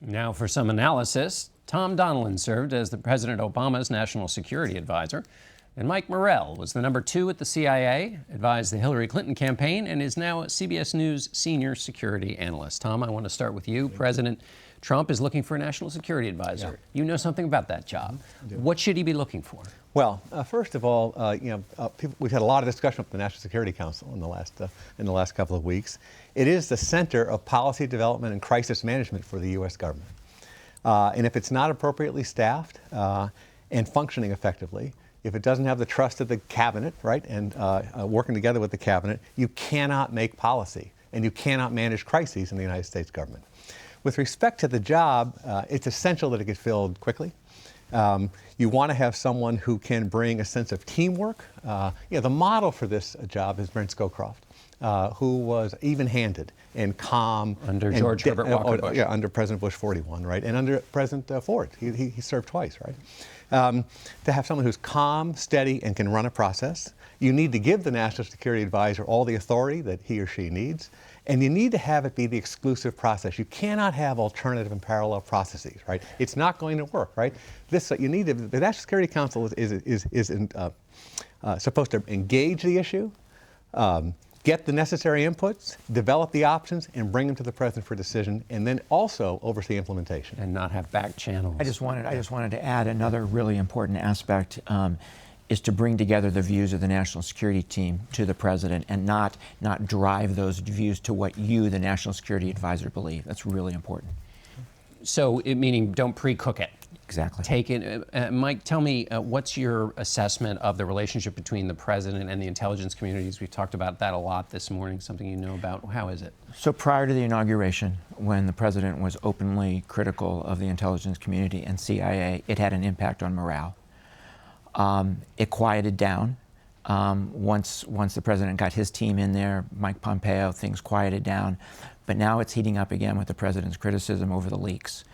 Now for some analysis. Tom Donilon served as the President Obama's national security advisor, and Mike Morell was the number 2 at the CIA, advised the Hillary Clinton campaign, and is now a CBS News senior security analyst. Tom, I want to start with you. President Trump is looking for a national security advisor. Yeah. You know something about that job. What should he be looking for? Well, first of all, we've had a lot of discussion with the National Security Council in the last couple of weeks. It is the center of policy development and crisis management for the U.S. government. And if it's not appropriately staffed and functioning effectively, if it doesn't have the trust of the cabinet, right, and working together with the cabinet, you cannot make policy and you cannot manage crises in the United States government. With respect to the job, it's essential that it get filled quickly. You want to have someone who can bring a sense of teamwork. The model for this job is Brent Scowcroft, who was even-handed and calm. Under George Herbert Walker Bush. Yeah, under President Bush 41, right? And under President Ford. He served twice, right? To have someone who's calm, steady, and can run a process. You need to give the National Security Advisor all the authority that he or she needs. And you need to have it be the exclusive process. You cannot have alternative and parallel processes, right? It's not going to work, right? The National Security Council is supposed to engage the issue, get the necessary inputs, develop the options, and bring them to the president for decision, and then also oversee implementation. And not have back channels. I just wanted to add another really important aspect. Is to bring together the views of the national security team to the president and not drive those views to what you, the national security advisor, believe. That's really important. So, meaning don't pre-cook it. Exactly. Take it. Mike, tell me, what's your assessment of the relationship between the president and the intelligence communities? We've talked about that a lot this morning, something you know about. How is it? So prior to the inauguration, when the president was openly critical of the intelligence community and CIA, it had an impact on morale. It quieted down. Once the president got his team in there, Mike Pompeo, things quieted down. But now it's heating up again with the president's criticism over the leaks.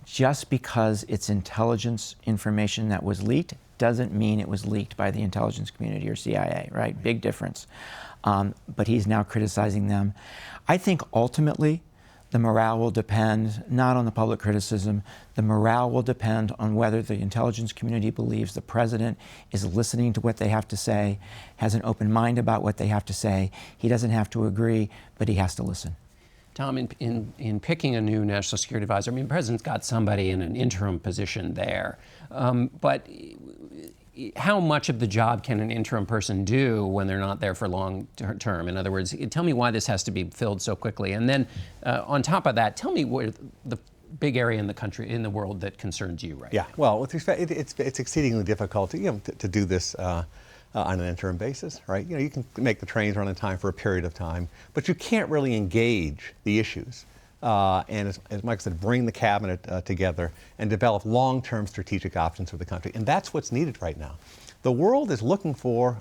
Just because it's intelligence information that was leaked doesn't mean it was leaked by the intelligence community or CIA, right? Big difference. But he's now criticizing them. I think ultimately, the morale will depend not on the public criticism. The morale will depend on whether the intelligence community believes the president is listening to what they have to say, has an open mind about what they have to say. He doesn't have to agree, but he has to listen. Tom, in picking a new national security advisor, I mean, the president's got somebody in an interim position there, but how much of the job can an interim person do when they're not there for long term? In other words, tell me why this has to be filled so quickly. And then on top of that, tell me what the big area in the country, in the world that concerns you right now. Yeah, well, with respect, it's exceedingly difficult to do this on an interim basis, right? You can make the trains run in time for a period of time, but you can't really engage the issues. And as Mike said, bring the cabinet together and develop long-term strategic options for the country. And that's what's needed right now. The world is looking for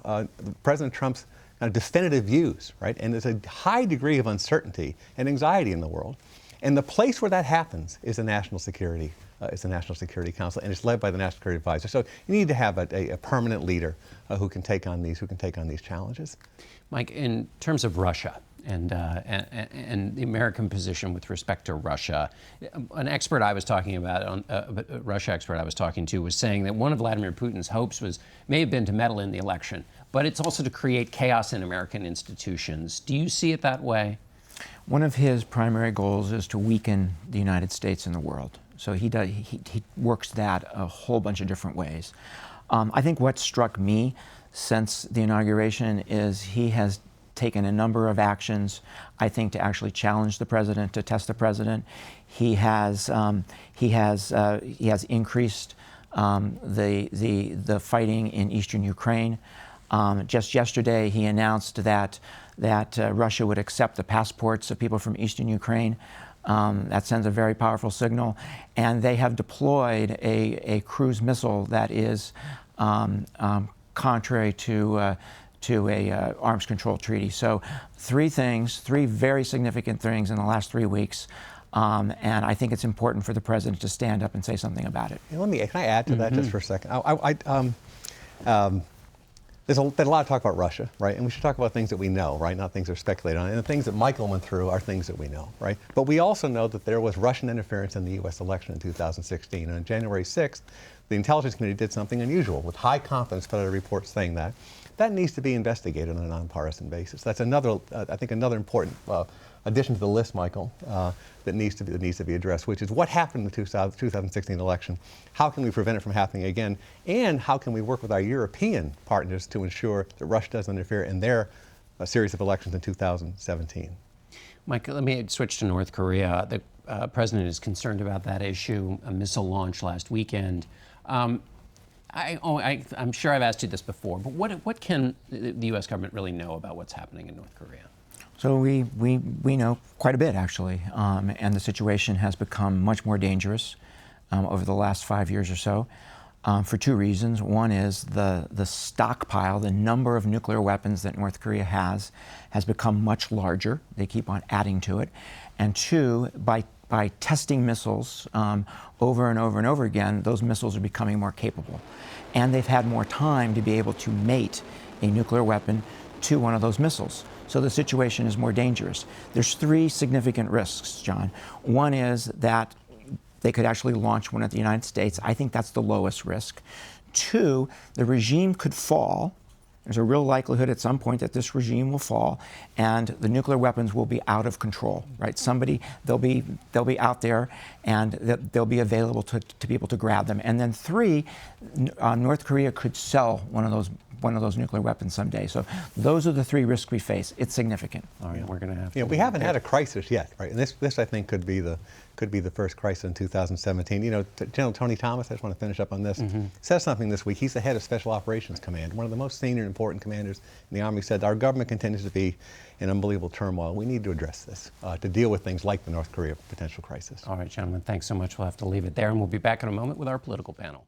President Trump's definitive views, right? And there's a high degree of uncertainty and anxiety in the world. And the place where that happens is the National Security Council, and it's led by the National Security Advisor. So you need to have a permanent leader who can take on these challenges. Mike, in terms of Russia, and the American position with respect to Russia. An expert I was talking about, a Russia expert I was talking to, was saying that one of Vladimir Putin's hopes may have been to meddle in the election, but it's also to create chaos in American institutions. Do you see it that way? One of his primary goals is to weaken the United States in the world. So he works that a whole bunch of different ways. I think what struck me since the inauguration is he has taken a number of actions, I think, to actually challenge the president, to test the president. He has increased the fighting in eastern Ukraine. Just yesterday, he announced that Russia would accept the passports of people from eastern Ukraine. That sends a very powerful signal. And they have deployed a cruise missile that is contrary to a arms control treaty. So three very significant things in the last 3 weeks. And I think it's important for the president to stand up and say something about it. Can I add to that just for a second? there's been a lot of talk about Russia, right? And we should talk about things that we know, right? Not things that are speculated on. And the things that Michael went through are things that we know, right? But we also know that there was Russian interference in the U.S. election in 2016. And on January 6th, the intelligence community did something unusual. With high confidence, put out a report saying that. That needs to be investigated on a nonpartisan basis. That's another, I think, another important addition to the list, Michael, that needs to be addressed, which is what happened in the 2016 election. How can we prevent it from happening again? And how can we work with our European partners to ensure that Russia doesn't interfere in their series of elections in 2017? Mike, let me switch to North Korea. The president is concerned about that issue, a missile launch last weekend. I'm sure I've asked you this before, but what can the U.S. government really know about what's happening in North Korea? So we know quite a bit, actually, and the situation has become much more dangerous over the last 5 years or so for two reasons. One is the stockpile, the number of nuclear weapons that North Korea has become much larger. They keep on adding to it. And two, by testing missiles over and over and over again, those missiles are becoming more capable. And they've had more time to be able to mate a nuclear weapon to one of those missiles. So the situation is more dangerous. There's three significant risks, John. One is that they could actually launch one at the United States. I think that's the lowest risk. Two, the regime could fall. There's a real likelihood at some point that this regime will fall and the nuclear weapons will be out of control, right? They'll be out there and they'll be available to be able to grab them. And then three, North Korea could sell one of those nuclear weapons someday. So those are the three risks we face. It's significant. All right, we're going to have to. We haven't had a crisis yet, right? And this I think could be the first crisis in 2017. General Tony Thomas, I just want to finish up on this, says something this week. He's the head of Special Operations Command, one of the most senior and important commanders in the Army, said our government continues to be in unbelievable turmoil. We need to address this to deal with things like the North Korea potential crisis. All right, gentlemen, thanks so much. We'll have to leave it there, and we'll be back in a moment with our political panel.